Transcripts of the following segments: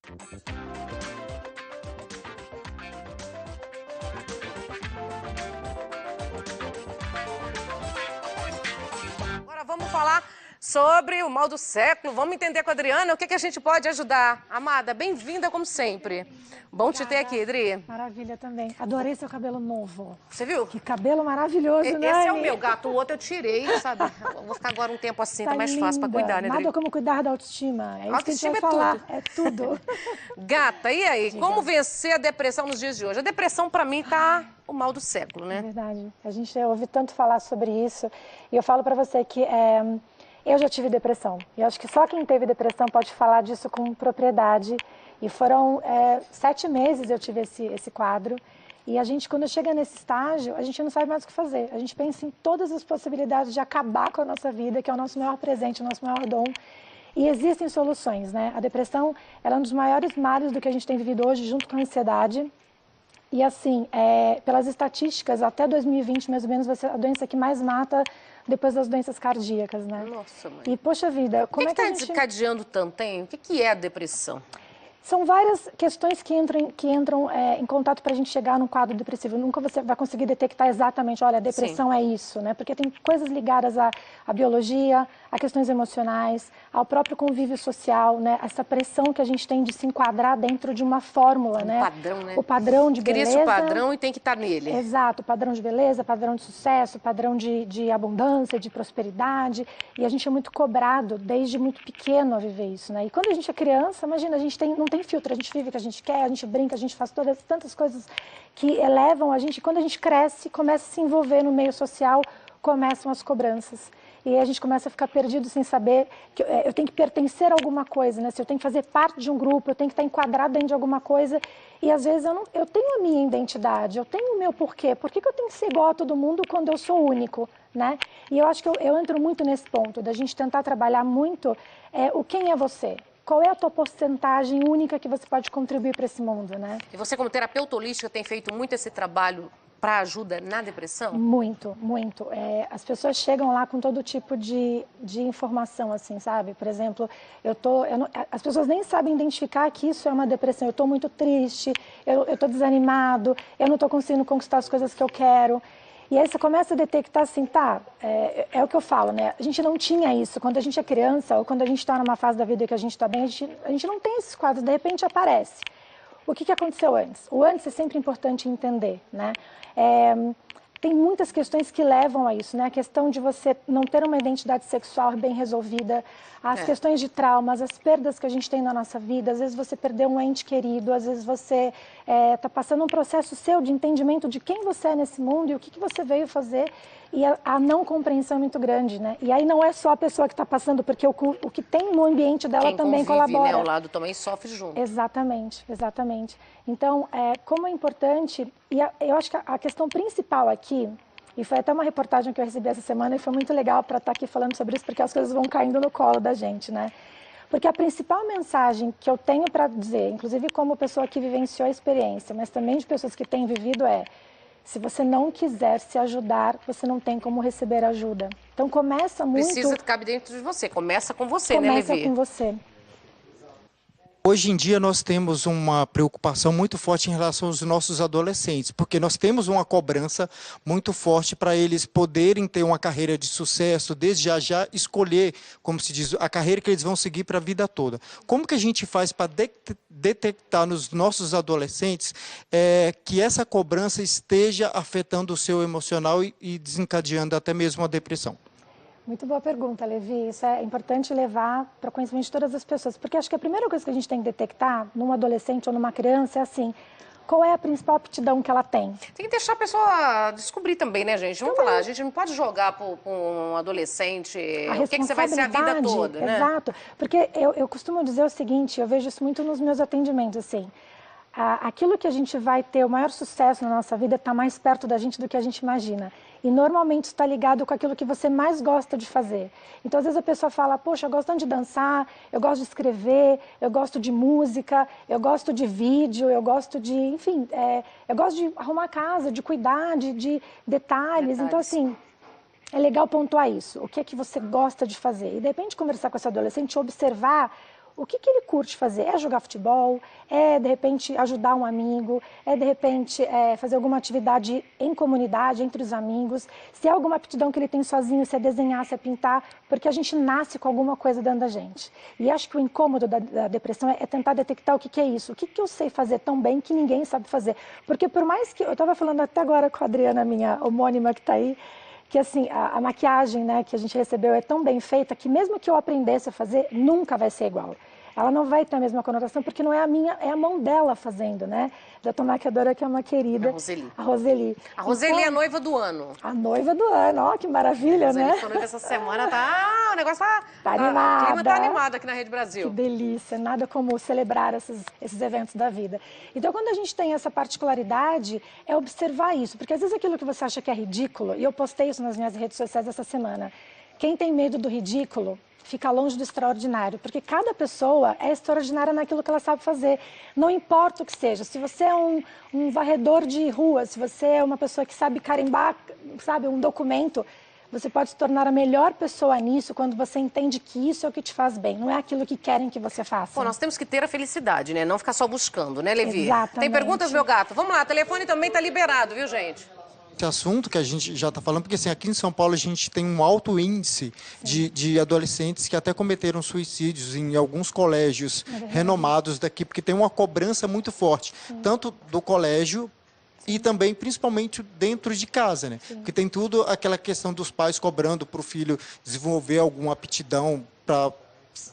Agora vamos falar sobre o mal do século. Vamos entender com a Adriana o que a gente pode ajudar. Amada, bem-vinda como sempre. Bom te ter aqui, Adri. Maravilha também. Adorei seu cabelo novo. Você viu? Que cabelo maravilhoso, né? Esse é o meu gato, o outro eu tirei, sabe? Eu vou ficar agora um tempo assim, tá mais fácil pra cuidar, né, Adri? Nada como cuidar da autoestima. É isso que a gente vai falar. É tudo. Gata, e aí? Diga. Como vencer a depressão nos dias de hoje? A depressão, pra mim, tá o mal do século, né? É verdade. A gente ouve tanto falar sobre isso. E eu falo pra você que eu já tive depressão. E eu acho que só quem teve depressão pode falar disso com propriedade. E foram 7 meses eu tive esse quadro. E a gente, quando chega nesse estágio, a gente não sabe mais o que fazer. A gente pensa em todas as possibilidades de acabar com a nossa vida, que é o nosso maior presente, o nosso maior dom. E existem soluções, né? A depressão, ela é um dos maiores males do que a gente tem vivido hoje, junto com a ansiedade. E assim, pelas estatísticas, até 2020, mais ou menos, vai ser a doença que mais mata depois das doenças cardíacas, né? Nossa, mãe. E, poxa vida, como é que a gente... desencadeando tanto, hein? O que é a depressão? São várias questões que entram em contato para a gente chegar num quadro depressivo. Nunca você vai conseguir detectar exatamente, olha, a depressão é isso, né? Porque tem coisas ligadas à biologia, a questões emocionais, ao próprio convívio social, né? Essa pressão que a gente tem de se enquadrar dentro de uma fórmula, né? Padrão, né? O padrão de beleza. Cria-se o padrão e tem que estar nele. Exato, padrão de beleza, padrão de sucesso, padrão de abundância, de prosperidade. E a gente é muito cobrado desde muito pequeno a viver isso, né? E quando a gente é criança, imagina, a gente não tem filtro, a gente vive o que a gente quer, a gente brinca, a gente faz tantas coisas que elevam a gente. E quando a gente cresce, começa a se envolver no meio social, começam as cobranças. E aí a gente começa a ficar perdido sem saber que eu tenho que pertencer a alguma coisa, né? Se eu tenho que fazer parte de um grupo, eu tenho que estar enquadrado dentro de alguma coisa. E às vezes eu tenho a minha identidade, eu tenho o meu porquê. Por que eu tenho que ser igual a todo mundo quando eu sou único, né? E eu acho que eu entro muito nesse ponto, da gente tentar trabalhar muito o quem é você. Qual é a tua porcentagem única que você pode contribuir para esse mundo, né? E você, como terapeuta holística, tem feito muito esse trabalho para ajuda na depressão? Muito, muito. As pessoas chegam lá com todo tipo de informação, assim, sabe? Por exemplo, as pessoas nem sabem identificar que isso é uma depressão. Eu estou muito triste, eu estou desanimado, eu não estou conseguindo conquistar as coisas que eu quero. E aí você começa a detectar assim, é o que eu falo, né? A gente não tinha isso. Quando a gente é criança ou quando a gente está numa fase da vida que a gente está bem, a gente não tem esses quadros, de repente aparece. O que aconteceu antes? O antes é sempre importante entender, né? Tem muitas questões que levam a isso, né? A questão de você não ter uma identidade sexual bem resolvida, as questões de traumas, as perdas que a gente tem na nossa vida. Às vezes você perdeu um ente querido, às vezes você está passando um processo seu de entendimento de quem você é nesse mundo e o que você veio fazer. E a não compreensão é muito grande, né? E aí não é só a pessoa que está passando, porque o que tem no ambiente dela quem também convive, colabora. Né, ao lado também sofre junto. Exatamente, exatamente. Então, como é importante, e eu acho que a questão principal aqui, e foi até uma reportagem que eu recebi essa semana e foi muito legal para estar aqui falando sobre isso, porque as coisas vão caindo no colo da gente, né? Porque a principal mensagem que eu tenho para dizer, inclusive como pessoa que vivenciou a experiência, mas também de pessoas que têm vivido, se você não quiser se ajudar, você não tem como receber ajuda. Então começa muito... Precisa caber dentro de você, começa com você, né, Levi? Começa com você. Hoje em dia nós temos uma preocupação muito forte em relação aos nossos adolescentes, porque nós temos uma cobrança muito forte para eles poderem ter uma carreira de sucesso, desde já escolher, como se diz, a carreira que eles vão seguir para a vida toda. Como que a gente faz para detectar nos nossos adolescentes que essa cobrança esteja afetando o seu emocional e desencadeando até mesmo a depressão? Muito boa pergunta, Levi. Isso é importante levar para o conhecimento de todas as pessoas, porque acho que a primeira coisa que a gente tem que detectar num adolescente ou numa criança é assim, qual é a principal aptidão que ela tem? Tem que deixar a pessoa descobrir também, né, gente? Vamos falar, a gente não pode jogar para um adolescente o que você vai ser a vida toda, né? Exato, porque eu costumo dizer o seguinte, eu vejo isso muito nos meus atendimentos, assim, aquilo que a gente vai ter o maior sucesso na nossa vida está mais perto da gente do que a gente imagina. E normalmente está ligado com aquilo que você mais gosta de fazer. Então, às vezes a pessoa fala, poxa, eu gosto tanto de dançar, eu gosto de escrever, eu gosto de música, eu gosto de vídeo, eu gosto de, enfim, eu gosto de arrumar casa, de cuidar, de detalhes. Então, assim, é legal pontuar isso. O que é que você gosta de fazer? E, de repente, conversar com esse adolescente, observar o que ele curte fazer? É jogar futebol? É, de repente, ajudar um amigo? É, de repente, fazer alguma atividade em comunidade, entre os amigos? Se é alguma aptidão que ele tem sozinho, se é desenhar, se é pintar, porque a gente nasce com alguma coisa dentro da gente. E acho que o incômodo da depressão é tentar detectar o que é isso. O que eu sei fazer tão bem que ninguém sabe fazer? Porque por mais que... Eu estava falando até agora com a Adriana, minha homônima que está aí, que assim, a maquiagem, né, que a gente recebeu é tão bem feita que mesmo que eu aprendesse a fazer, nunca vai ser igual. Ela não vai ter a mesma conotação, porque não é a minha, é a mão dela fazendo, né? Da tua maquiadora, que é uma querida. A Roseli. A Roseli. A Roseli então, é a noiva do ano. A noiva do ano, ó, que maravilha, A Roseli né? foi noiva essa semana, o negócio Tá O animada. clima tá animado aqui na Rede Brasil. Que delícia, nada como celebrar esses eventos da vida. Então, quando a gente tem essa particularidade, é observar isso, porque às vezes aquilo que você acha que é ridículo, e eu postei isso nas minhas redes sociais essa semana, quem tem medo do ridículo fica longe do extraordinário, porque cada pessoa é extraordinária naquilo que ela sabe fazer. Não importa o que seja, se você é um varredor de rua, se você é uma pessoa que sabe carimbar, sabe, um documento, você pode se tornar a melhor pessoa nisso quando você entende que isso é o que te faz bem, não é aquilo que querem que você faça. Pô, nós temos que ter a felicidade, né? Não ficar só buscando, né, Levi? Exatamente. Tem perguntas, meu gato? Vamos lá, o telefone também tá liberado, viu, gente? Esse assunto que a gente já está falando, porque assim, aqui em São Paulo a gente tem um alto índice de adolescentes que até cometeram suicídios em alguns colégios renomados daqui, porque tem uma cobrança muito forte, tanto do colégio e também, principalmente, dentro de casa, né? Porque tem tudo aquela questão dos pais cobrando para o filho desenvolver alguma aptidão para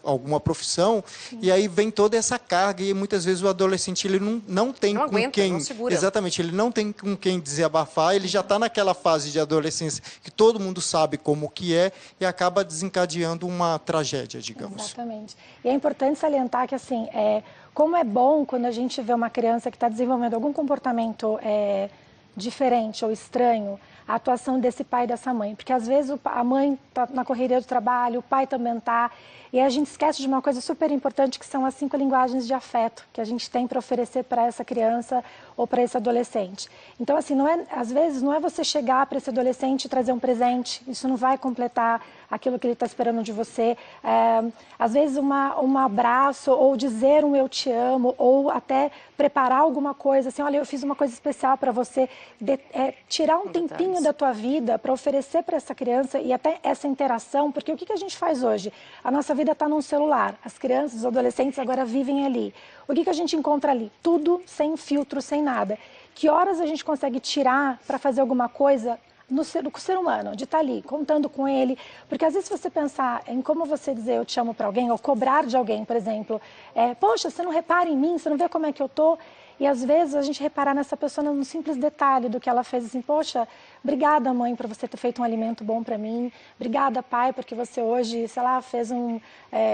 alguma profissão, e aí vem toda essa carga, e muitas vezes o adolescente ele não tem Não com aguenta, quem... não segura. Exatamente, ele não tem com quem desabafar, ele já está naquela fase de adolescência que todo mundo sabe como que é, e acaba desencadeando uma tragédia, digamos. Exatamente. E é importante salientar que, assim, como é bom quando a gente vê uma criança que está desenvolvendo algum comportamento diferente ou estranho, a atuação desse pai e dessa mãe. Porque, às vezes, a mãe está na correria do trabalho, o pai também está, e a gente esquece de uma coisa super importante, que são as 5 linguagens de afeto que a gente tem para oferecer para essa criança ou para esse adolescente. Então, assim, às vezes, não é você chegar para esse adolescente e trazer um presente, isso não vai completar aquilo que ele está esperando de você. Às vezes, um abraço, ou dizer um eu te amo, ou até preparar alguma coisa, assim, olha, eu fiz uma coisa especial para você, tirar um tempinho da tua vida para oferecer para essa criança e até essa interação, porque o que a gente faz hoje? A nossa vida está num celular, as crianças, os adolescentes agora vivem ali. O que a gente encontra ali? Tudo sem filtro, sem nada. Que horas a gente consegue tirar para fazer alguma coisa do ser humano, de estar ali, contando com ele? Porque às vezes se você pensar em como você dizer eu te amo para alguém, ou cobrar de alguém, por exemplo, poxa, você não repara em mim, você não vê como é que eu tô? E às vezes a gente reparar nessa pessoa num simples detalhe do que ela fez, assim, poxa, obrigada mãe por você ter feito um alimento bom para mim, obrigada pai porque você hoje, sei lá,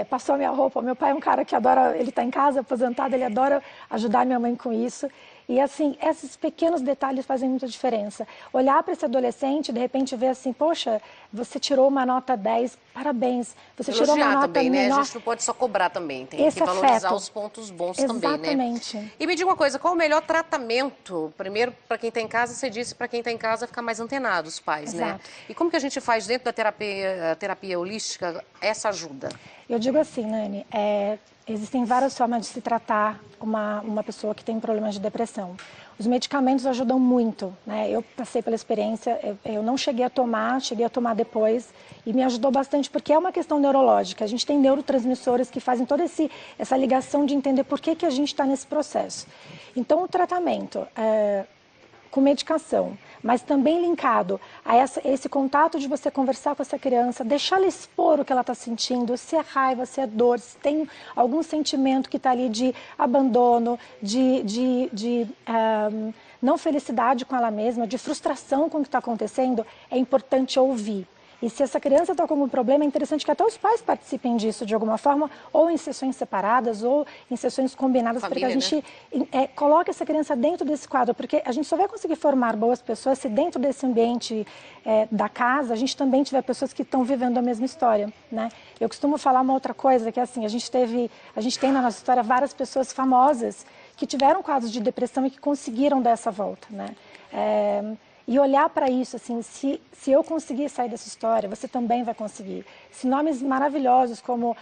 passou a minha roupa. Meu pai é um cara que adora, ele está em casa aposentado, ele adora ajudar minha mãe com isso. E assim, esses pequenos detalhes fazem muita diferença. Olhar para esse adolescente e de repente ver assim, poxa, você tirou uma nota 10, parabéns. Você tirou uma nota também, né? menor. A gente não pode só cobrar também, tem Esse que valorizar afeto. os pontos bons também, né? Exatamente. E me diga uma coisa, qual o melhor tratamento? Primeiro, para quem está em casa, você disse para quem está em casa ficar mais antenado, os pais, né? Exato. E como que a gente faz dentro da terapia holística essa ajuda? Eu digo assim, Nani, existem várias formas de se tratar uma pessoa que tem problemas de depressão. Os medicamentos ajudam muito, né? Eu passei pela experiência, eu não cheguei a tomar depois, e me ajudou bastante porque é uma questão neurológica. A gente tem neurotransmissores que fazem toda essa ligação de entender por que a gente está nesse processo. Então, o tratamento com medicação, mas também linkado a esse contato de você conversar com essa criança, deixar ela expor o que ela está sentindo, se é raiva, se é dor, se tem algum sentimento que está ali de abandono, de não felicidade com ela mesma, de frustração com o que está acontecendo, é importante ouvir. E se essa criança está com algum problema, é interessante que até os pais participem disso de alguma forma, ou em sessões separadas, ou em sessões combinadas, para que a gente coloque essa criança dentro desse quadro, porque a gente só vai conseguir formar boas pessoas se dentro desse ambiente da casa, a gente também tiver pessoas que estão vivendo a mesma história, né? Eu costumo falar uma outra coisa, que é assim, a gente tem na nossa história várias pessoas famosas que tiveram quadros de depressão e que conseguiram dar essa volta, né? e olhar para isso, assim, se eu conseguir sair dessa história, você também vai conseguir. Se nomes maravilhosos como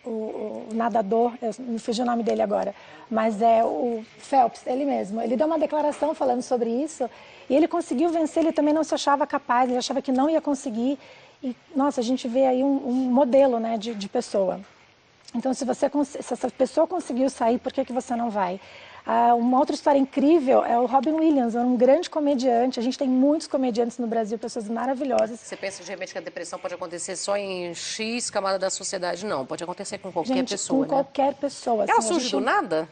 o nadador, eu me fugiu o nome dele agora, mas é o Phelps, ele mesmo. Ele deu uma declaração falando sobre isso e ele conseguiu vencer, ele também não se achava capaz, ele achava que não ia conseguir. E, nossa, a gente vê aí um modelo, né, de pessoa. Então, se essa pessoa conseguiu sair, por que você não vai? Uma outra história incrível é o Robin Williams, um grande comediante. A gente tem muitos comediantes no Brasil, pessoas maravilhosas. Você pensa de repente que a depressão pode acontecer só em X camada da sociedade? Não, pode acontecer com qualquer pessoa, com qualquer pessoa. Ela surge do nada?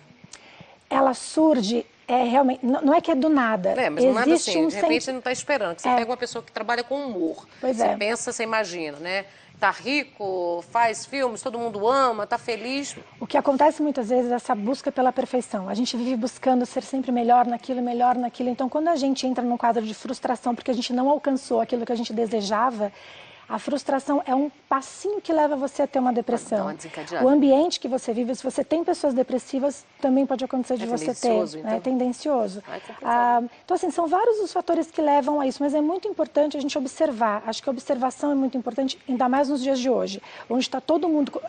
Ela surge, realmente, não é que é do nada. Mas do nada assim, de repente você não está esperando. Que você pega uma pessoa que trabalha com humor. Você pensa, você imagina, né? Tá rico, faz filmes, todo mundo ama, tá feliz. O que acontece muitas vezes é essa busca pela perfeição. A gente vive buscando ser sempre melhor naquilo, melhor naquilo. Então, quando a gente entra num quadro de frustração porque a gente não alcançou aquilo que a gente desejava, a frustração é um passinho que leva você a ter uma depressão. O ambiente que você vive, se você tem pessoas depressivas, também pode acontecer de você ter. Então. É tendencioso. Então, assim, são vários os fatores que levam a isso, mas é muito importante a gente observar. Acho que a observação é muito importante, ainda mais nos dias de hoje, onde está todo mundo...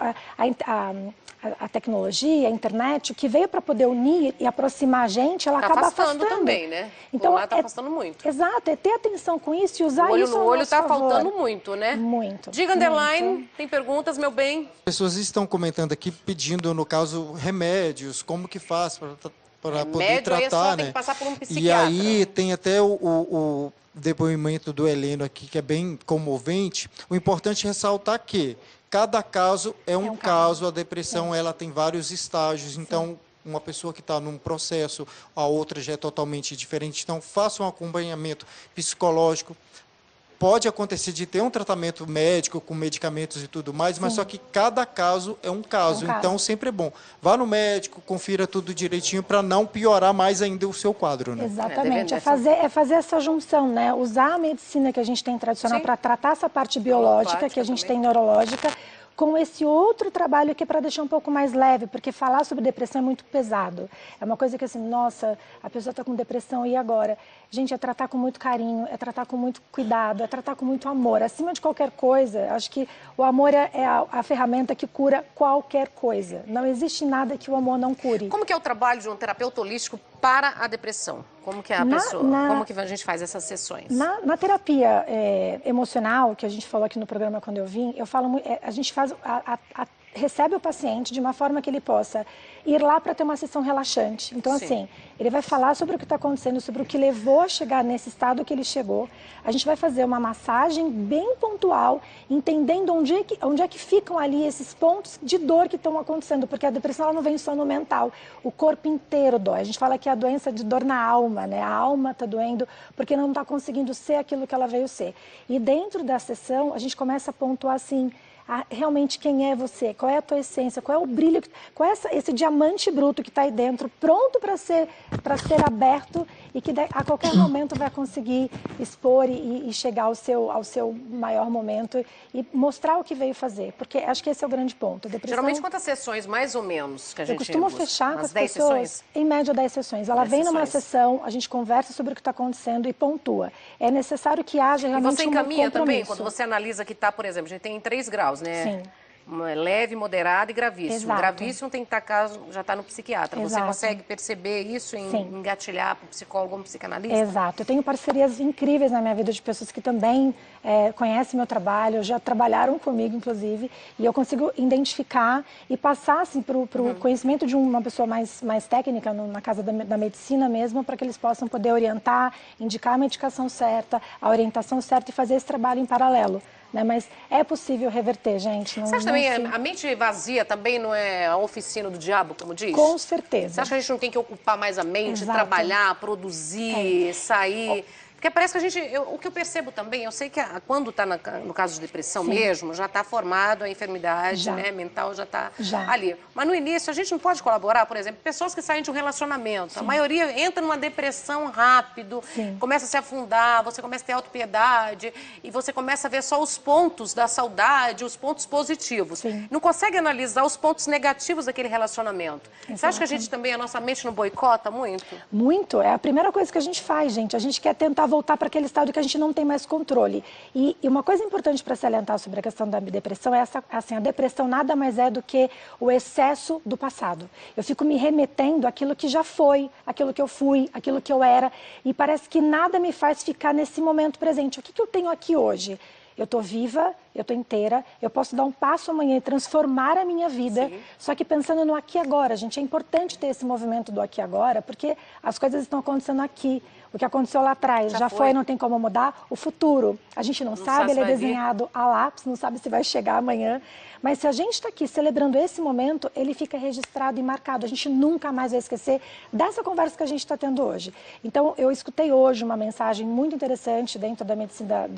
A tecnologia, a internet, o que veio para poder unir e aproximar a gente, ela acaba afastando também, né? Então, está afastando muito. Exato, é ter atenção com isso e usar isso no olho está faltando muito, né? Muito. Diga, underline, tem perguntas, meu bem? Pessoas estão comentando aqui, pedindo, no caso, remédios, como que faz para poder tratar, tem que passar por um psiquiatra. E aí tem até o depoimento do Heleno aqui, que é bem comovente. O importante é ressaltar que cada caso é um caso, a depressão ela tem vários estágios, então uma pessoa que está num processo, a outra já é totalmente diferente, então faça um acompanhamento psicológico. Pode acontecer de ter um tratamento médico com medicamentos e tudo mais, mas só que cada caso é um caso, então sempre é bom. Vá no médico, confira tudo direitinho para não piorar mais ainda o seu quadro, né? Exatamente, é fazer essa junção, né? Usar a medicina que a gente tem tradicional para tratar essa parte biológica que a gente tem neurológica, com esse outro trabalho aqui para deixar um pouco mais leve, porque falar sobre depressão é muito pesado. É uma coisa que assim, nossa, a pessoa está com depressão e agora? Gente, é tratar com muito carinho, é tratar com muito cuidado, é tratar com muito amor. Acima de qualquer coisa, acho que o amor é a ferramenta que cura qualquer coisa. Não existe nada que o amor não cure. Como que é o trabalho de um terapeuta holístico para a depressão? Como que é a pessoa? Como que a gente faz essas sessões? Na terapia emocional, que a gente falou aqui no programa quando eu vim, eu falo, a gente faz recebe o paciente de uma forma que ele possa ir lá para ter uma sessão relaxante. Então, assim, ele vai falar sobre o que está acontecendo, sobre o que levou a chegar nesse estado que ele chegou. A gente vai fazer uma massagem bem pontual, entendendo onde é que ficam ali esses pontos de dor que estão acontecendo, porque a depressão ela não vem só no mental, o corpo inteiro dói. A gente fala que é a doença de dor na alma, né? A alma está doendo porque não está conseguindo ser aquilo que ela veio ser. E dentro da sessão, a gente começa a pontuar assim, realmente quem é você, qual é a tua essência, qual é o brilho, qual é esse diamante bruto que está aí dentro, pronto para ser aberto e que a qualquer momento vai conseguir expor e chegar ao seu maior momento e mostrar o que veio fazer, porque acho que esse é o grande ponto. Geralmente quantas sessões, mais ou menos, que a gente Eu costumo fechar com as 10 pessoas, sessões? Em média 10 sessões. Ela vem numa sessão, a gente conversa sobre o que está acontecendo e pontua. É necessário que haja realmente você encaminha também, quando você analisa que está, por exemplo, a gente tem 3 graus, né? Sim. Leve, moderado e gravíssimo. Exato. Gravíssimo tem que estar, já está no psiquiatra. Exato. Você consegue perceber isso e engatilhar para o psicólogo ou um psicanalista? Exato. Eu tenho parcerias incríveis na minha vida de pessoas que também conhecem meu trabalho, já trabalharam comigo, inclusive, e eu consigo identificar e passar assim, para o conhecimento de uma pessoa mais técnica, na casa da medicina mesmo, para que eles possam poder orientar, indicar a medicação certa, a orientação certa e fazer esse trabalho em paralelo. Né? Mas é possível reverter, gente. Você acha também a mente vazia também não é a oficina do diabo, como diz? Com certeza. Você acha que a gente não tem que ocupar mais a mente, trabalhar, produzir, sair, Porque parece que a gente... o que eu percebo também, eu sei que quando está no caso de depressão mesmo, já está formado a enfermidade, né, mental, já está ali. Mas no início a gente não pode colaborar, por exemplo, pessoas que saem de um relacionamento. A maioria entra numa depressão rápido, começa a se afundar, você começa a ter autopiedade e você começa a ver só os pontos da saudade, os pontos positivos. Não consegue analisar os pontos negativos daquele relacionamento. Você acha que a gente também, a nossa mente não boicota muito? Muito. É a primeira coisa que a gente faz, gente. A gente quer tentar voltar para aquele estado que a gente não tem mais controle. E uma coisa importante para salientar sobre a questão da depressão é essa, assim, a depressão nada mais é do que o excesso do passado. Eu fico me remetendo àquilo que já foi, àquilo que eu fui, àquilo que eu era, e parece que nada me faz ficar nesse momento presente. O que eu tenho aqui hoje? Eu estou viva, eu estou inteira, eu posso dar um passo amanhã e transformar a minha vida, só que pensando no aqui e agora, gente. É importante ter esse movimento do aqui e agora, porque as coisas estão acontecendo aqui. O que aconteceu lá atrás já foi, não tem como mudar. O futuro, a gente não sabe, ele é desenhado a lápis, não sabe se vai chegar amanhã. Mas se a gente está aqui celebrando esse momento, ele fica registrado e marcado. A gente nunca mais vai esquecer dessa conversa que a gente está tendo hoje. Então, eu escutei hoje uma mensagem muito interessante dentro da medicina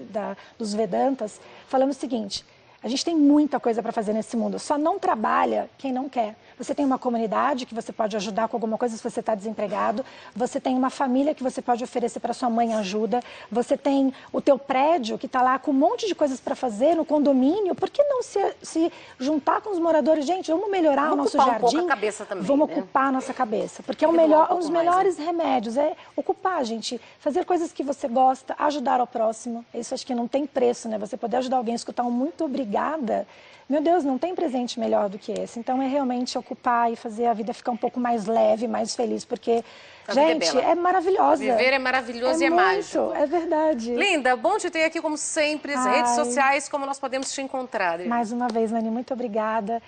dos Vedantas, falando o seguinte: a gente tem muita coisa para fazer nesse mundo, só não trabalha quem não quer. Você tem uma comunidade que você pode ajudar com alguma coisa se você está desempregado. Você tem uma família que você pode oferecer para sua mãe ajuda. Você tem o teu prédio que está lá com um monte de coisas para fazer no condomínio. Por que não se juntar com os moradores? Gente, vamos melhorar o nosso jardim. Vamos ocupar um pouco a cabeça também, vamos ocupar a nossa cabeça. Porque um dos melhores remédios é ocupar, gente. Fazer coisas que você gosta, ajudar ao próximo. Isso acho que não tem preço, né? Você poder ajudar alguém a escutar um muito obrigada. Meu Deus, não tem presente melhor do que esse. Então, é realmente ocupar e fazer a vida ficar um pouco mais leve, mais feliz, porque, gente, é maravilhosa. Viver é maravilhoso e é mágico. É verdade. Linda, bom te ter aqui, como sempre, as redes sociais, como nós podemos te encontrar. Mais uma vez, Nani, muito obrigada.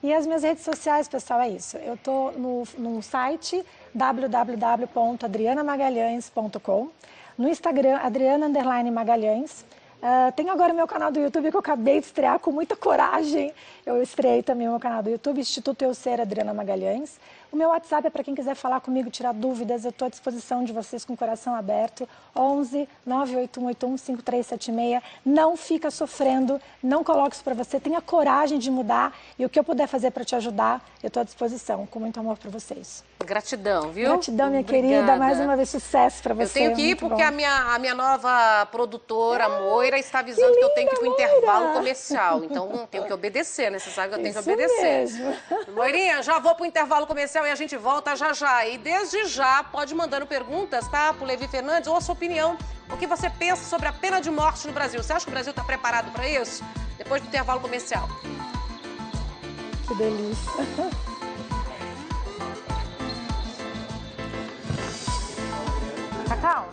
E as minhas redes sociais, pessoal, é isso. Eu estou no site www.adrianamagalhães.com, no Instagram, Adriana_Magalhães. Tenho agora meu canal do YouTube que eu acabei de estrear com muita coragem. Eu estreiei também o meu canal do YouTube, Instituto Eu Ser Adriana Magalhães. O meu WhatsApp é para quem quiser falar comigo, tirar dúvidas. Eu estou à disposição de vocês com o coração aberto. 11 98181 5376. Não fica sofrendo, não coloque isso para você. Tenha coragem de mudar e o que eu puder fazer para te ajudar, eu estou à disposição. Com muito amor para vocês. Gratidão, viu? Gratidão, minha querida. Mais uma vez, sucesso para você. Eu tenho que ir porque a minha nova produtora, Moira, está avisando que eu tenho que ir para o intervalo comercial. Então, tenho que obedecer, né? Você sabe que eu tenho que obedecer. Mesmo. Moirinha, já vou para o intervalo comercial e a gente volta já já. E desde já, pode ir mandando perguntas, tá? Pro Levi Fernandes, ou a sua opinião. O que você pensa sobre a pena de morte no Brasil? Você acha que o Brasil está preparado para isso? Depois do intervalo comercial. Que delícia. Cacau?